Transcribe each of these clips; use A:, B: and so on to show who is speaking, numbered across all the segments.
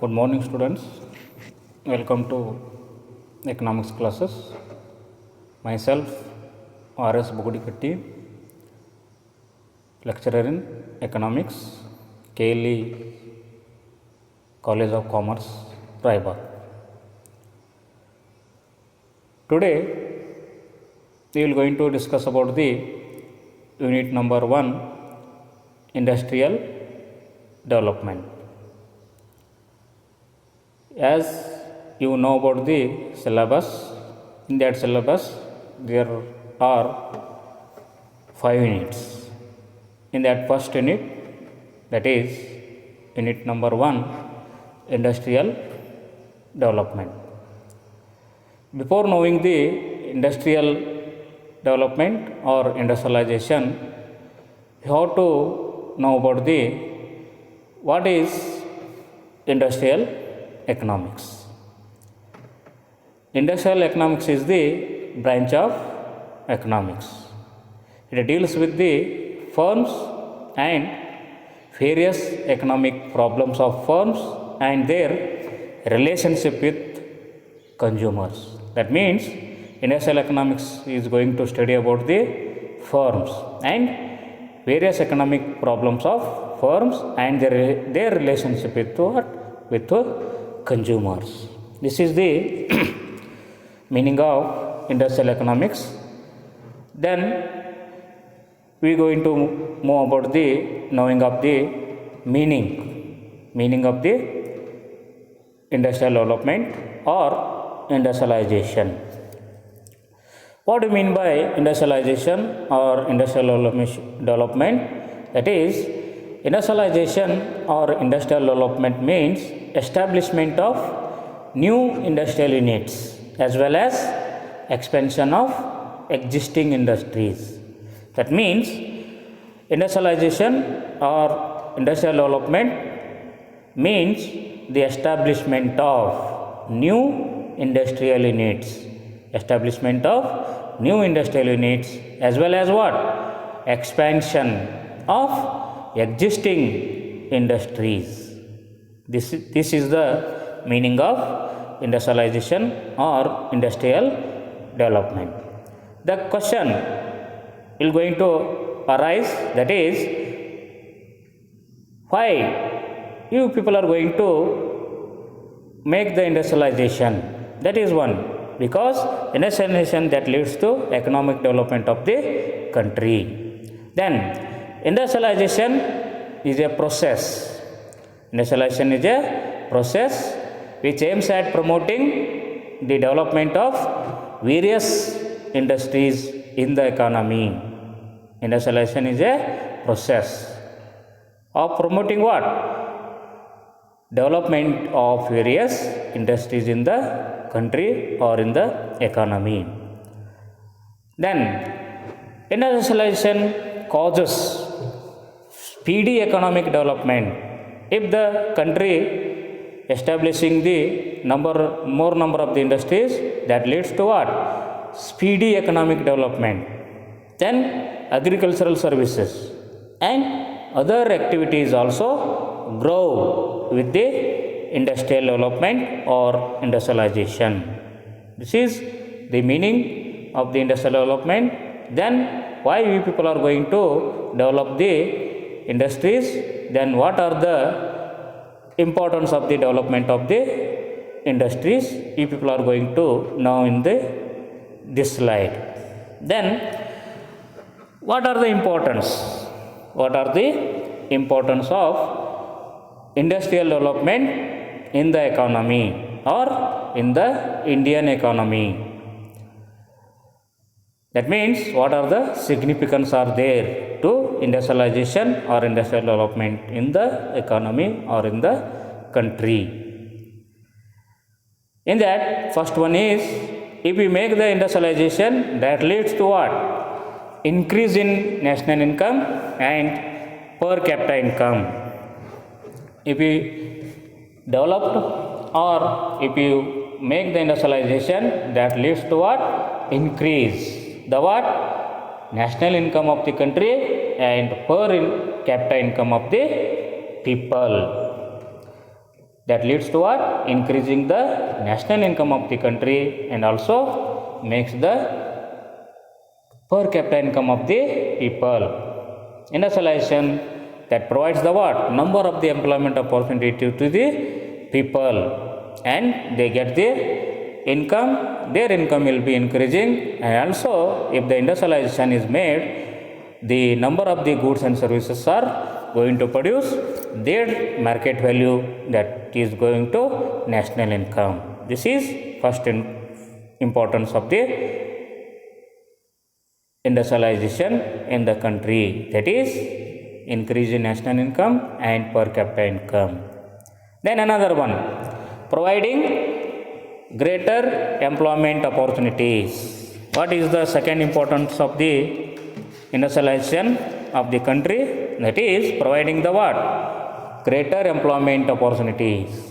A: Good morning, students. Welcome to economics classes. Myself, R.S. Bugudikatti, lecturer in economics, KLE College of Commerce, Raibag. Today, we will going to discuss about the unit number 1, industrial development. As you know about the syllabus, in that syllabus there are 5 units. In that first unit, that is unit number 1, industrial development. Before knowing the industrial development or industrialization, you have to know about the what is industrial economics. Industrial economics is the branch of economics. It deals with the firms and various economic problems of firms and their relationship with consumers. That means industrial economics is going to study about the firms and various economic problems of firms and their relationship with consumers. This is the meaning of industrial economics. Then we are going to move about the knowing of the meaning of the industrial development or industrialization. What do you mean by industrialization or industrial development? That is, industrialization or industrial development means establishment of new industrial units as well as expansion of existing industries. That means industrialization or industrial development means the establishment of new industrial units. Establishment of new industrial units as well as what? Expansion of existing industries. This is the meaning of industrialization or industrial development. The question is going to arise, that is, why you people are going to make the industrialization? That is one. Because industrialization that leads to economic development of the country. Then industrialization is a process. Industrialization is a process which aims at promoting the development of various industries in the economy. Industrialization is a process of promoting what? Development of various industries in the country or in the economy. Then industrialization causes speedy economic development. If the country establishing the more number of the industries, that leads to what? Speedy economic development. Then agricultural services and other activities also grow with the industrial development or industrialization. This is the meaning of the industrial development. Then why we people are going to develop the industries? Then what are the importance of the development of the industries? You people are going to know in this slide. Then what are the importance? What are the importance of industrial development in the economy or in the Indian economy? That means what are the significance are there to industrialization or industrial development in the economy or in the country. In that, first one is, if we make the industrialization, that leads to what? Increase in national income and per capita income. If we developed or if you make the industrialization, that leads to what? Increase the what? National income of the country and per capita income of the people. that leads to what? Increasing the national income of the country and also makes the per capita income of the people. Industrialization that provides the what? Number of the employment opportunity to the people, and they get their income will be increasing, and also if the industrialization is made, the number of the goods and services are going to produce their market value, that is going to national income. This is first importance of the industrialization in the country, that is increase in national income and per capita income. Then another one, providing greater employment opportunities. What is the second importance of the industrialization of the country? That is providing the what? Greater employment opportunities.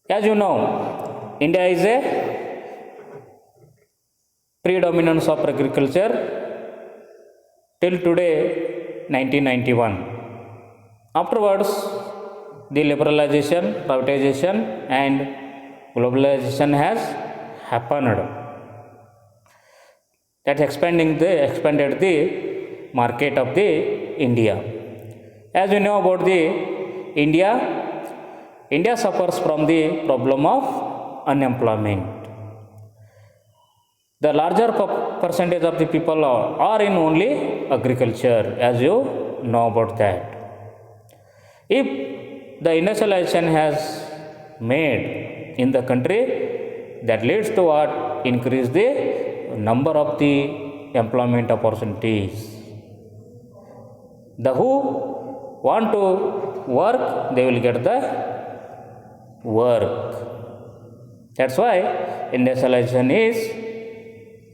A: As you know, India is a predominance of agriculture till today 1991. Afterwards, the liberalization, privatization and globalization has happened. That expanded the market of the India. As we know about the India suffers from the problem of unemployment. The larger percentage of the people are in only agriculture, as you know about that. If the industrialization has made in the country, that leads to what? Increase the number of the employment opportunities. The who want to work, they will get the work. That's why industrialization is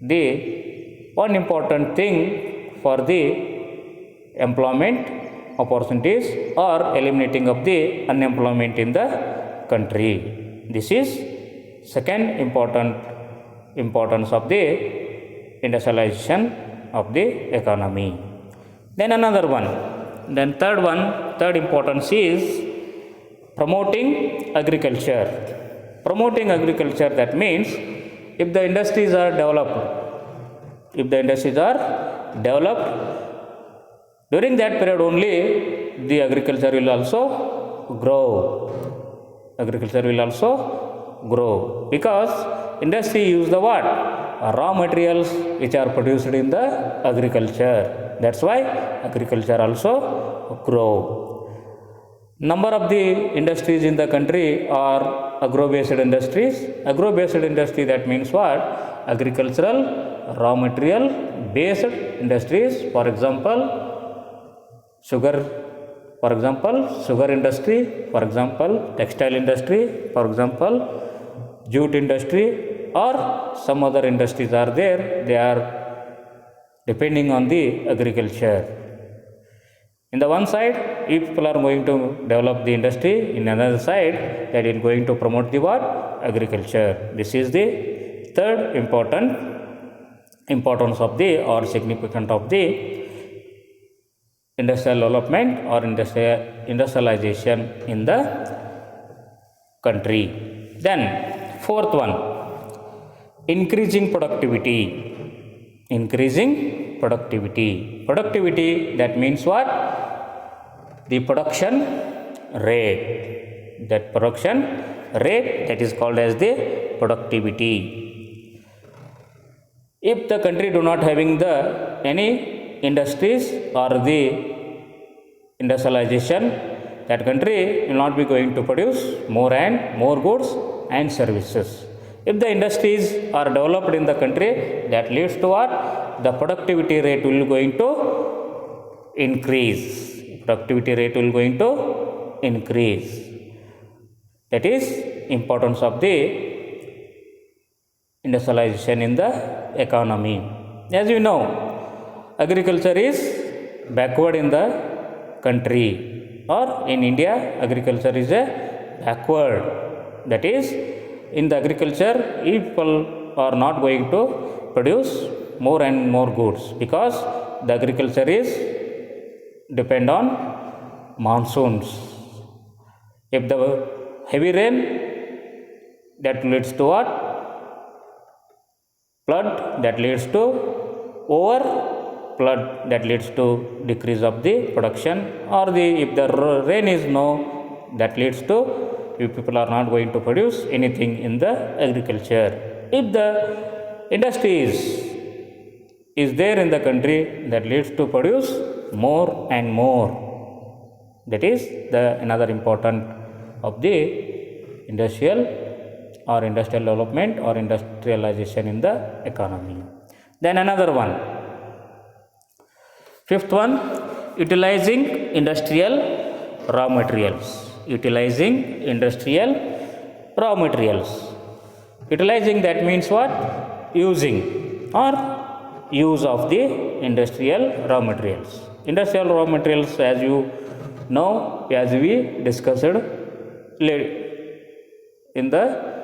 A: the one important thing for the employment opportunities or eliminating of the unemployment in the country. This is second importance of the industrialization of the economy. Then another one. Then third importance is promoting agriculture. Promoting agriculture, that means if the industries are developed, during that period only the agriculture will also grow. Because industry use the what? Raw materials which are produced in the agriculture. That's why agriculture also grow. Number of the industries in the country are agro-based industries. Agro-based industry, that means what? Agricultural, raw material based industries. For example, sugar industry, for example, textile industry, for example, jute industry, or some other industries are there. They are depending on the agriculture. In the one side, if people are going to develop the industry, in another side, that is going to promote the what? Agriculture. This is the third importance of the or significant of the industrial development or industrialization in the country. Then fourth one, increasing productivity. Productivity, that means what? The production rate. That is called as the productivity. If the country do not having the any industries or the industrialization, that country will not be going to produce more and more goods and services. If the industries are developed in the country, that leads to what? The productivity rate will going to increase. That is importance of the industrialization in the economy. As you know, agriculture is backward in the country, or in India, agriculture is a backward. That is, in the agriculture, people are not going to produce more and more goods, because the agriculture is depend on monsoons. If the heavy rain, that leads to what? Flood, that leads to over flood, that leads to decrease of the production, or the if the rain is no, that leads to you people are not going to produce anything in the agriculture. If the industries is there in the country, that leads to produce more and more. That is the another important of the industrial or industrial development or industrialization in the economy. Then another one, fifth one, utilizing industrial raw materials. Utilizing industrial raw materials. Utilizing, that means what? Using or use of the industrial raw materials. Industrial raw materials, as you know, as we discussed in the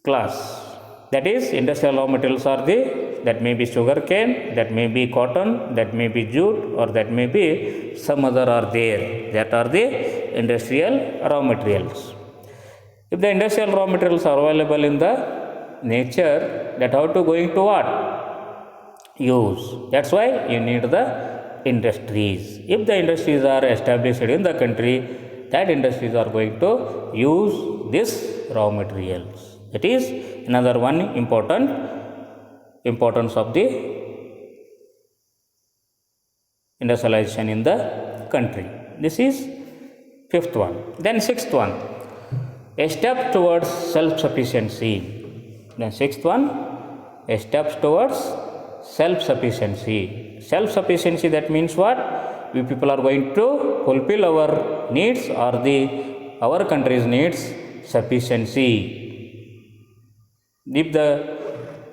A: class, that is industrial raw materials are the, that may be sugar cane, that may be cotton, that may be jute, or that may be some other are there, that are the industrial raw materials. If the industrial raw materials are available in the nature, that how to going to what? Use. That's why you need the industries. If the industries are established in the country, that industries are going to use this raw materials. That is another one importance of the industrialization in the country. This is fifth one. Then sixth one, a step towards self-sufficiency. Then sixth one, a step towards self-sufficiency. Self-sufficiency, that means what? We people are going to fulfill our needs or the our country's needs sufficiency. If the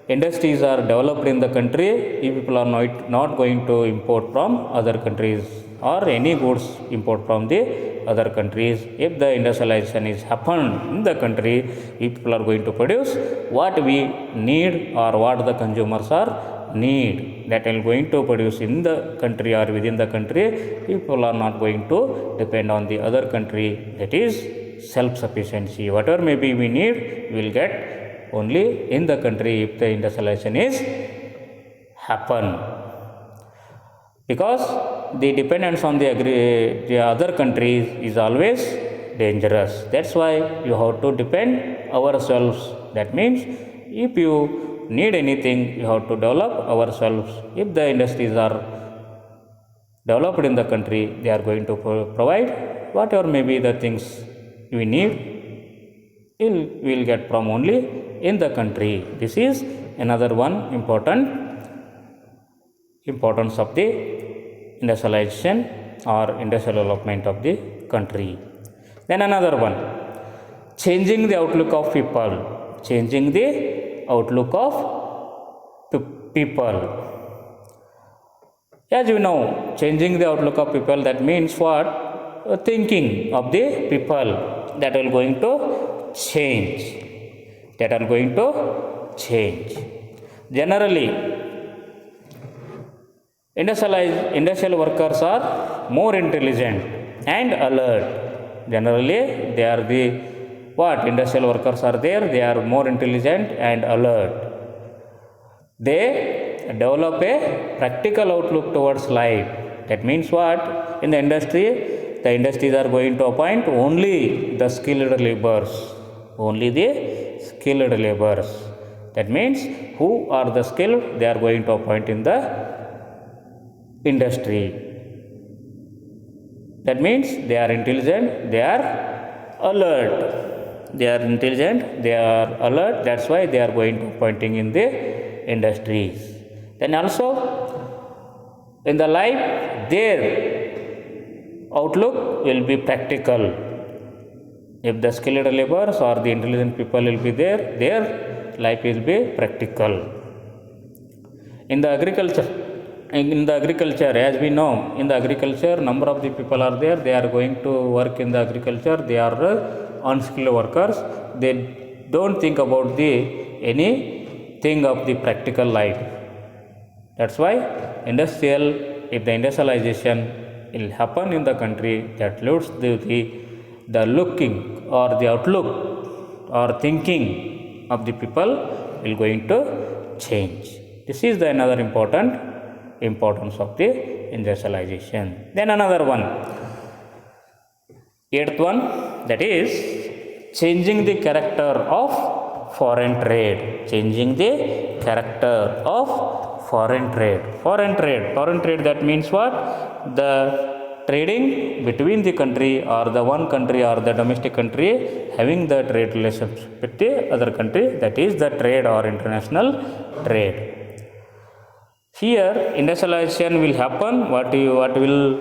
A: industries are developed in the country, if people are not going to import from other countries or any goods import from the other countries. If the industrialization is happened in the country, if people are going to produce what we need or what the consumers are need, that are going to produce in the country or within the country, people are not going to depend on the other country. That is self-sufficiency. Whatever maybe we need, we will get only in the country if the industrialization is happen. Because the dependence on the other countries is always dangerous. That's why you have to depend ourselves. That means if you need anything, you have to develop ourselves. If the industries are developed in the country, they are going to provide whatever may be the things we need, we will get from only in the country. This is another one importance of the industrialization or industrial development of the country. Then another one, changing the outlook of people. Changing the outlook of people. As you know, changing the outlook of people, that means what? Thinking of the people that are going to change. That are going to change. Generally, industrial workers are more intelligent and alert. Generally, they are the what? Industrial workers are there, they are more intelligent and alert. They develop a practical outlook towards life. That means what? In the industry, the industries are going to appoint only the skilled laborers. Only the skilled laborers. That means who are the skilled, they are going to appoint in the industry. That means they are intelligent, they are alert. They are intelligent, they are alert. That's why they are going to appointing in the industries. Then also in the life, their outlook will be practical. If the skilled laborers or the intelligent people will be there, their life will be practical. In the agriculture, as we know, in the agriculture, number of the people are there, they are going to work in the agriculture, they are unskilled workers. They don't think about the anything of the practical life. That's why if the industrialization will happen in the country that leads to the looking or the outlook or thinking of the people will going to change. This is the another important importance of the industrialization. Then another one, eighth one, that is changing the character of foreign trade. Changing the character of foreign trade. Foreign trade, that means what? The trading between the country or the one country or the domestic country having the trade relations with the other country, that is the trade or international trade. Here industrialization will happen. What will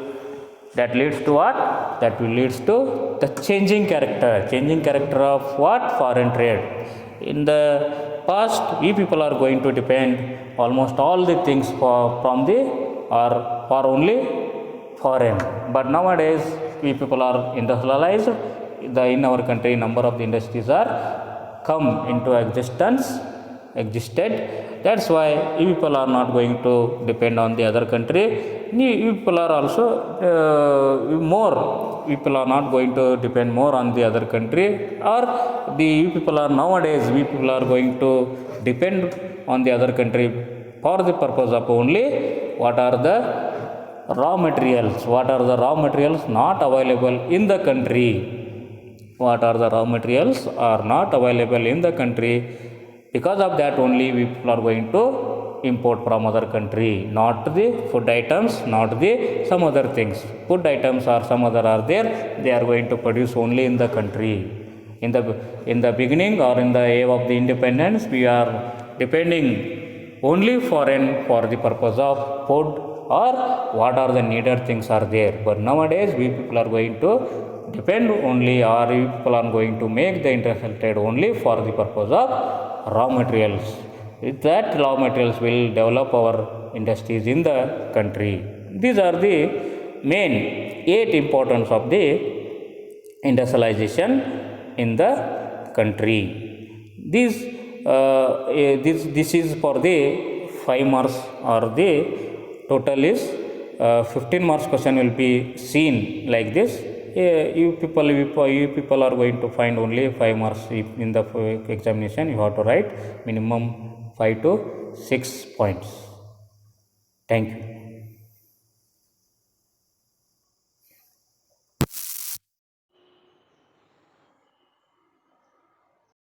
A: that leads to what? That will leads to the changing character of what? Foreign trade. In the past, we people are going to depend almost all the things from the or for only foreign, but nowadays we people are industrialized. In our country, number of the industries are come into existed. That's why we people are not going to depend on the other country. We people are also more people are not going to depend more on the other country, or the people are nowadays we people are going to depend on the other country for the purpose of only what are the raw materials not available in the country. What are the raw materials are not available in the country. Because of that only we people are going to import from other country, not the food items, not the some other things. Food items or some other are there, they are going to produce only in the country. In the beginning or in the age of the independence, we are depending only foreign for the purpose of food or what are the needed things are there. But nowadays we people are going to depend only, or we people are going to make the international trade only for the purpose of raw materials. With that raw materials will develop our industries in the country. These are the main 8 importance of the industrialization in the country. This is for the 5 marks, or the total is 15 marks question will be seen like this. You people are going to find only 5 marks in the examination. You have to write minimum 5 to 6 points. Thank you.